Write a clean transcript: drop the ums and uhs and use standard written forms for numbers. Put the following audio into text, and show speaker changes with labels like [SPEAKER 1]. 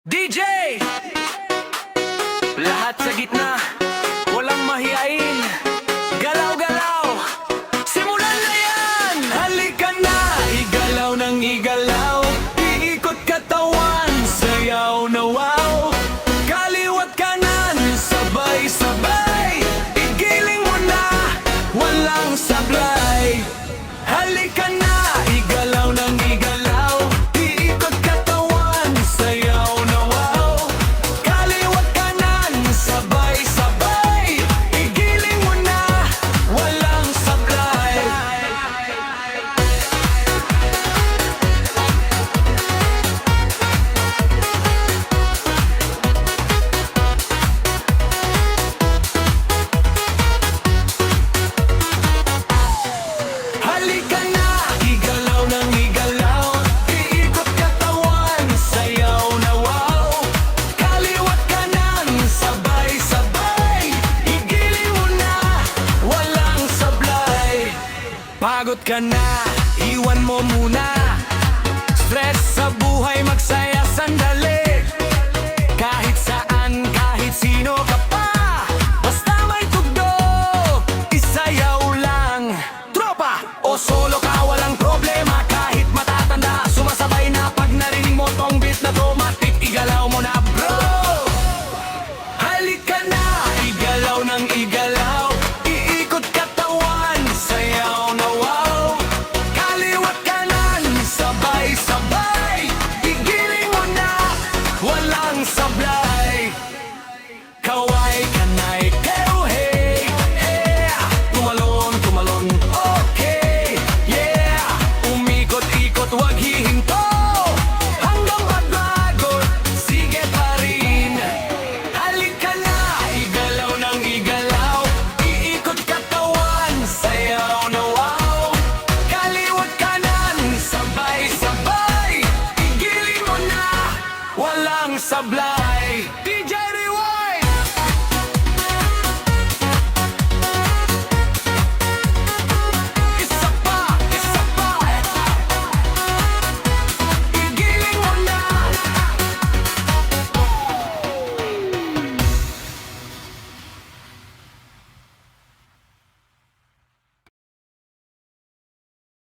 [SPEAKER 1] DJ! Lahat sa gitna, walang mahiyain. Galaw-galaw, simulan na yan! Halika na, igalaw ng igalaw. Iikot katawan, sayaw na wow. Kaliwat kanan, sabay-sabay. Igiling mo na, walang sablay. Halika na, igalaw ng igalaw. Iikot katawan, sayaw na wow. Kaliwat kanan, sabay-sabay. Igiling mo na, walang sablay. Halika na, igalaw ng igalaw. Iikot katawan, sayaw na wow. Kaliwat kanan, sabay-sabay. Igiling mo na, walang sablay. Pagod ka na, iwan mo muna